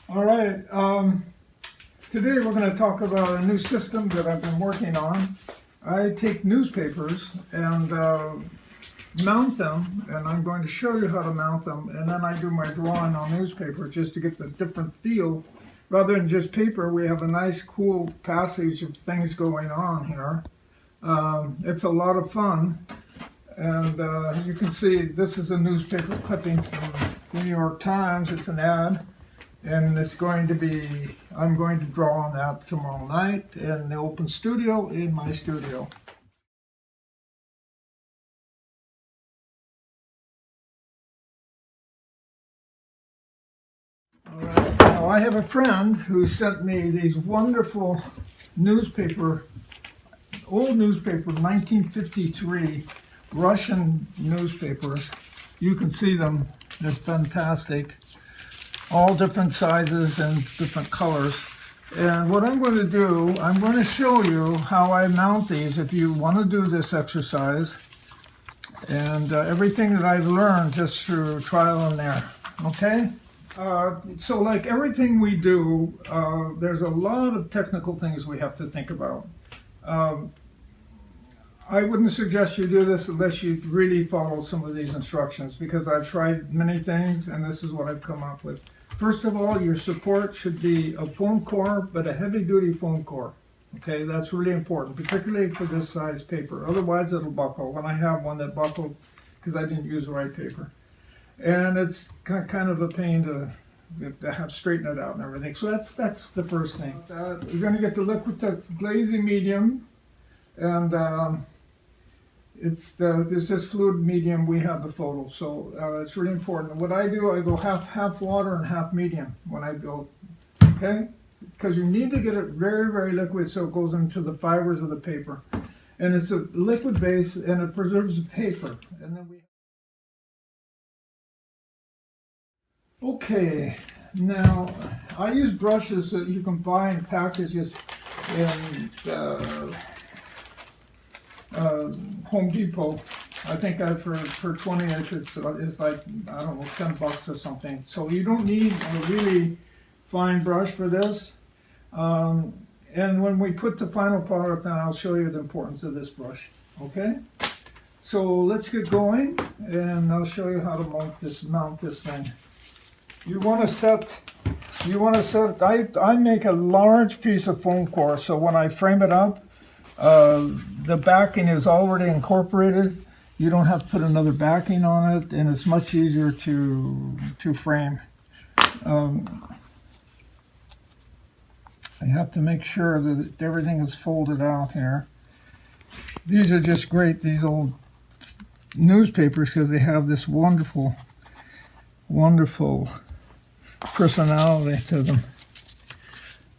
All right. Today we're going to talk about a new system that I've been working on. I take newspapers and mount them, and I'm going to show you how to mount them, and then I do my drawing on newspaper just to get the different feel. Rather than just paper, we have a nice cool passage of things going on here. It's a lot of fun, and you can see this is a newspaper clipping from the New York Times. It's an ad. And it's going to be, I'm going to draw on that tomorrow night in the open studio in my studio. All right. Now I have a friend who sent me these wonderful old newspaper, 1953 Russian newspapers. You can see them, they're fantastic. All different sizes and different colors. And what I'm going to do, I'm going to show you how I mount these if you want to do this exercise. And everything that I've learned just through trial and error. Okay? So like everything we do, there's a lot of technical things we have to think about. I wouldn't suggest you do this unless you really follow some of these instructions, because I've tried many things and this is what I've come up with. First of all, your support should be a foam core, but a heavy-duty foam core. Okay, that's really important, particularly for this size paper. Otherwise, it'll buckle. And I have one that buckled because I didn't use the right paper. And it's kind of a pain to have straighten it out and everything. So that's the first thing. You're going to get the liquid that's glazing medium, and it's this fluid medium. We have the photo, so it's really important. What I do, I go half water and half medium when I go, okay? Because you need to get it very, very liquid so it goes into the fibers of the paper. And it's a liquid base and it preserves the paper. And then okay, now I use brushes that you can buy in packages in Home Depot. I think for 20 inches it's like, I don't know, $10 or something. So you don't need a really fine brush for this. And when we put the final product on, I'll show you the importance of this brush. Okay? So let's get going, and I'll show you how to mount this thing. You want to set, I make a large piece of foam core, so when I frame it up, the backing is already incorporated. You don't have to put another backing on it, and it's much easier to frame. I have to make sure that everything is folded out here. These are just great, these old newspapers, because they have this wonderful, wonderful personality to them.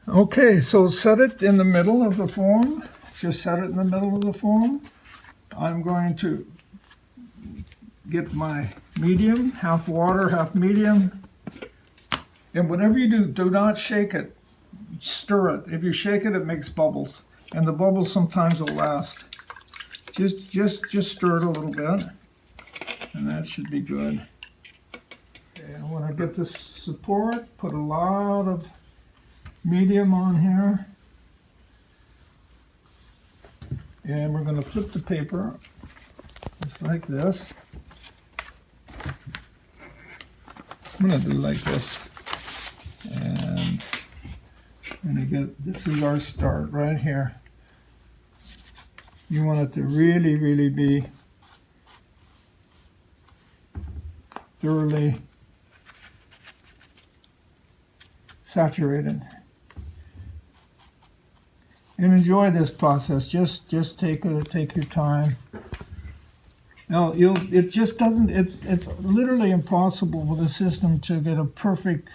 Okay, so set it in the middle of the form. Just set it in the middle of the form. I'm going to get my medium, half water, half medium. And whatever you do, do not shake it. Stir it. If you shake it, it makes bubbles. And the bubbles sometimes will last. Just stir it a little bit. And that should be good. And when I get this support, put a lot of medium on here. And we're going to flip the paper just like this. I'm going to do like this. And I'm going to get, this is our start right here. You want it to really, really be thoroughly saturated. And enjoy this process. Just take your time. Now it just doesn't. It's literally impossible with a system to get a perfect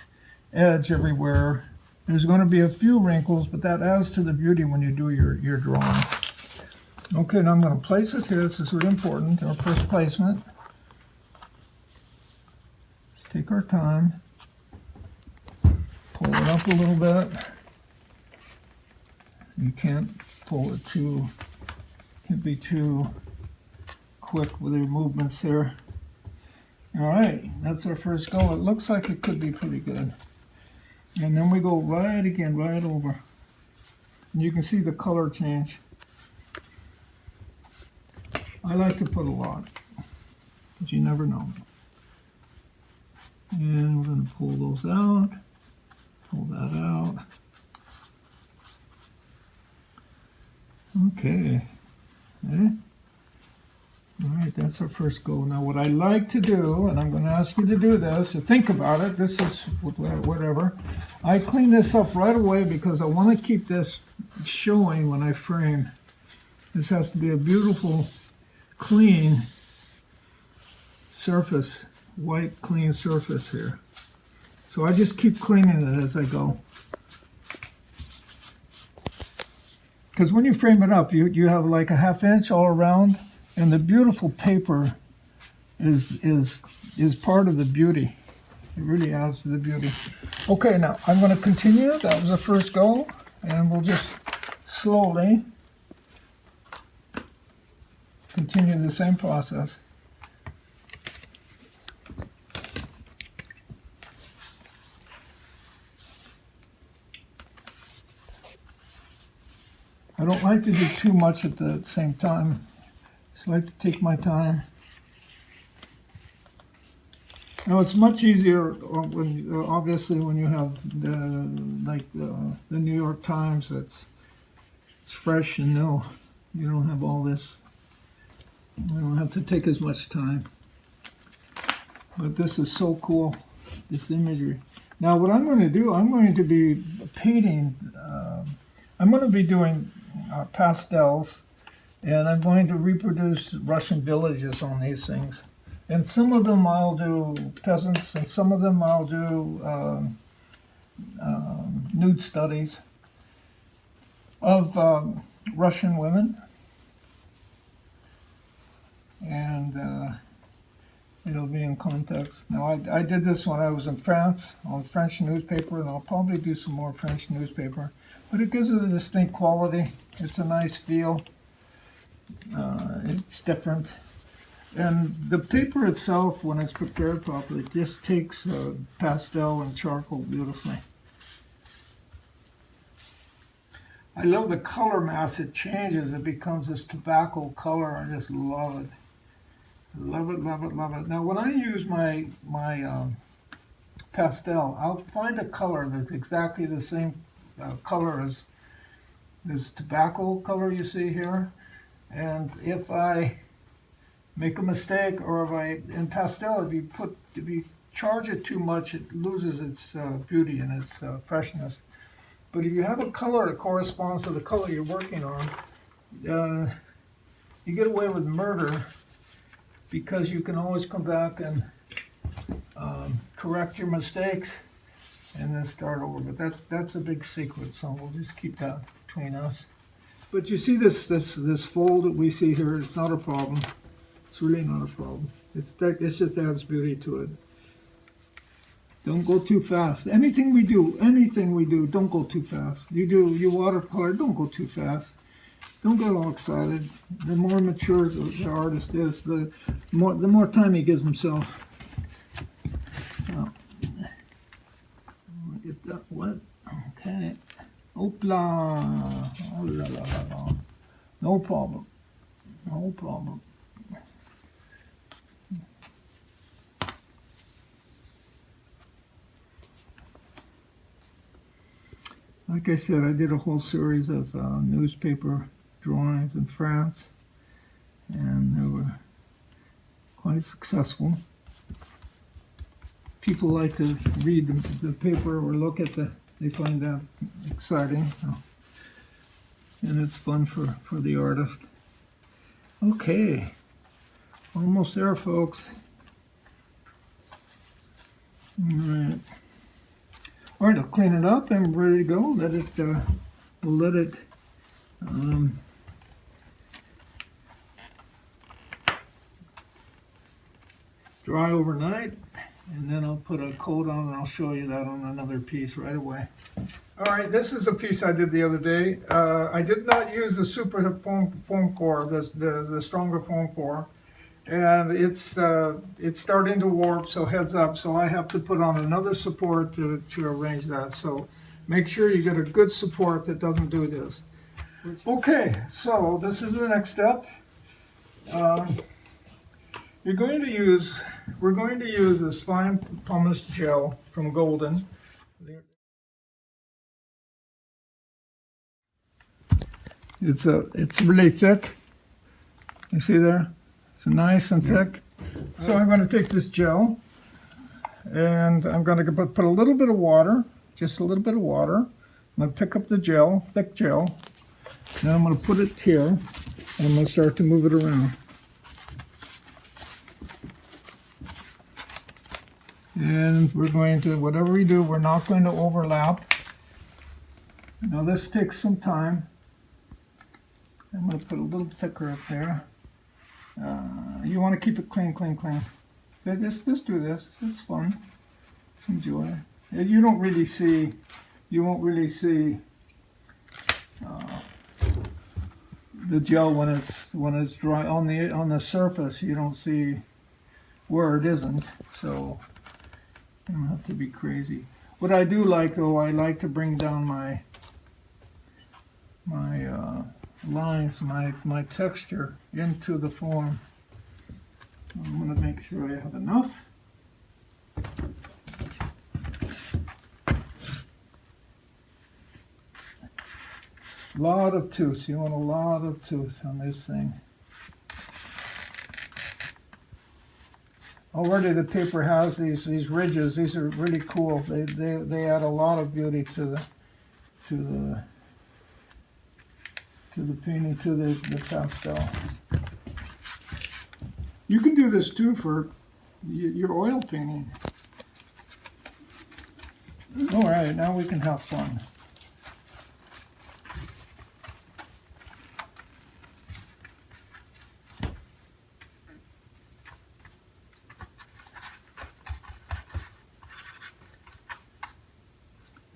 edge everywhere. There's going to be a few wrinkles, but that adds to the beauty when you do your drawing. Okay, now I'm going to place it here. This is really important. Our first placement. Let's take our time. Pull it up a little bit. You can't pull it can't be too quick with your movements there. All right, that's our first go. It looks like it could be pretty good. And then we go right again, right over. And you can see the color change. I like to put a lot, because you never know. And we're going to pull those out, pull that out. Okay. All right, that's our first go. Now what I like to do, and I'm going to ask you to do this, so think about it, this is whatever. I clean this up right away because I want to keep this showing when I frame. This has to be a beautiful, clean surface, white, clean surface here. So I just keep cleaning it as I go. Because when you frame it up, you have like a 1/2 inch all around, and the beautiful paper is part of the beauty. It really adds to the beauty. Okay, now I'm going to continue. That was the first go, and we'll just slowly continue the same process. I don't like to do too much at the same time. Just like to take my time. Now it's much easier when, obviously, when you have the New York Times it's fresh and new. You don't have all this. You don't have to take as much time. But this is so cool, this imagery. Now what I'm going to do, I'm going to be painting. I'm going to be doing pastels, and I'm going to reproduce Russian villages on these things. And some of them I'll do peasants, and some of them I'll do nude studies of Russian women. And it'll be in context. Now, I did this when I was in France on French newspaper, and I'll probably do some more French newspaper. But it gives it a distinct quality. It's a nice feel. It's different. And the paper itself, when it's prepared properly, just takes pastel and charcoal beautifully. I love the color mass it changes. It becomes this tobacco color. I just love it. Love it, love it, love it. Now, when I use my pastel, I'll find a color that's exactly the same color as this tobacco color you see here. And if I make a mistake, or in pastel, if you charge it too much, it loses its beauty and its freshness. But if you have a color that corresponds to the color you're working on, you get away with murder, because you can always come back and correct your mistakes and then start over. But that's a big secret, so we'll just keep that between us. But you see this fold that we see here, it's not a problem. It's really not a problem. It just adds beauty to it. Don't go too fast. Anything we do, don't go too fast. You watercolor, don't go too fast. Don't get all excited. The more mature the artist is, the more time he gives himself. Now, get that wet. Okay. Oopla. Oh, la, la, la, la. No problem. No problem. Like I said, I did a whole series of newspaper drawings in France, and they were quite successful. People like to read the paper or look at they find that exciting, and it's fun for the artist. Okay, almost there, folks. All right, I'll clean it up and we're ready to go. We'll let it dry overnight, and then I'll put a coat on, and I'll show you that on another piece right away. All right, this is a piece I did the other day. I did not use the super foam core, the stronger foam core. and it's starting to warp, so heads up. So I have to put on another support to arrange that. So make sure you get a good support that doesn't do this. Okay, so this is the next step. We're going to use this fine pumice gel from Golden. It's really thick. You see there? It's nice and thick. So I'm going to take this gel, and I'm going to put a little bit of water, just a little bit of water. I'm going to pick up the gel, thick gel. Now I'm going to put it here, and I'm going to start to move it around. And we're going to, whatever we do, we're not going to overlap. Now this takes some time. I'm going to put a little thicker up there. You want to keep it clean, clean, clean. Just do this. It's fun. Just enjoy. You don't really see. You won't really see the gel when it's dry on the surface. You don't see where it isn't. So you don't have to be crazy. What I do like, though, I like to bring down my lines, my texture into the form. I'm going to make sure I have enough. A lot of tooth. You want a lot of tooth on this thing. Already the paper has these ridges. These are really cool. They add a lot of beauty to the painting, to the pastel. You can do this too for your oil painting. All right, now we can have fun.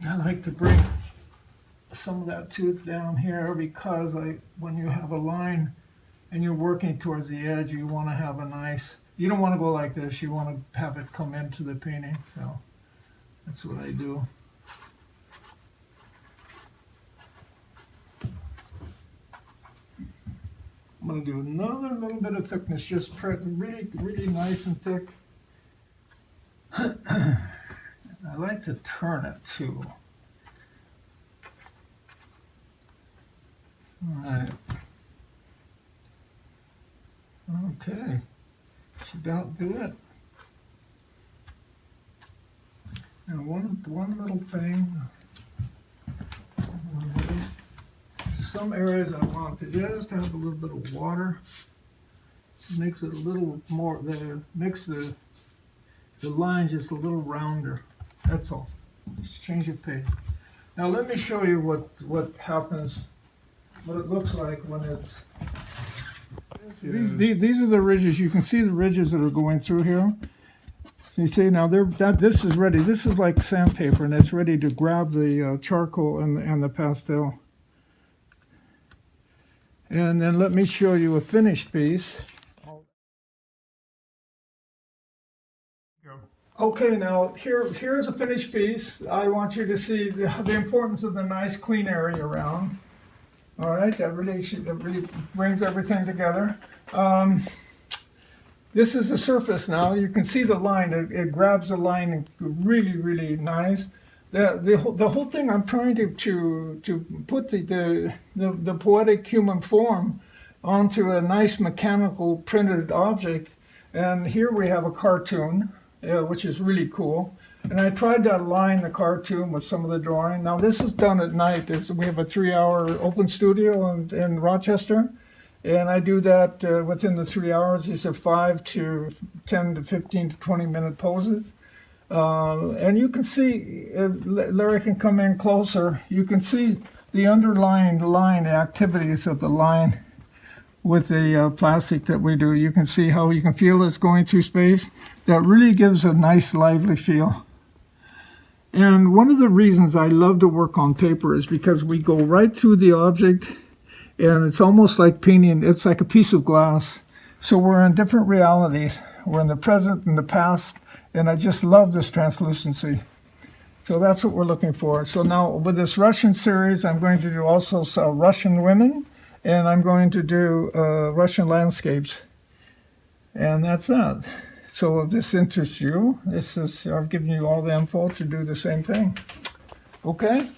I like to bring some of that tooth down here because when you have a line and you're working towards the edge, you want to have a nice, you don't want to go like this, you want to have it come into the painting. So that's what I do. I'm going to do another little bit of thickness, just really, really nice and thick. I like to turn it too. All right. Okay. Should about do it. Now one little thing. Some areas I want to just have a little bit of water. It makes it a little more. Makes the line just a little rounder. That's all. Just change your page. Now let me show you what happens, what it looks like when it's. These are the ridges. You can see the ridges that are going through here. So you see now this is ready. This is like sandpaper, and it's ready to grab the charcoal and the pastel. And then let me show you a finished piece. Okay, now here's a finished piece. I want you to see the importance of the nice clean area around. All right, that really brings everything together. This is the surface now. You can see the line. It grabs the line really, really nice. The whole thing, I'm trying to put the poetic human form onto a nice mechanical printed object. And here we have a cartoon, which is really cool. And I tried to align the cartoon with some of the drawing. Now this is done at night. We have a 3-hour open studio in Rochester. And I do that within the 3 hours. These are 5 to 10 to 15 to 20 minute poses. And you can see, Larry can come in closer, you can see the underlying line activities of the line with the plastic that we do. You can see how you can feel it's going through space. That really gives a nice lively feel. And one of the reasons I love to work on paper is because we go right through the object, and it's almost like painting. It's like a piece of glass. So we're in different realities. We're in the present and the past, and I just love this translucency. So that's what we're looking for. So now with this Russian series, I'm going to do also Russian women, and I'm going to do Russian landscapes. And that's that. So if this interests you, I've given you all the info to do the same thing. Okay?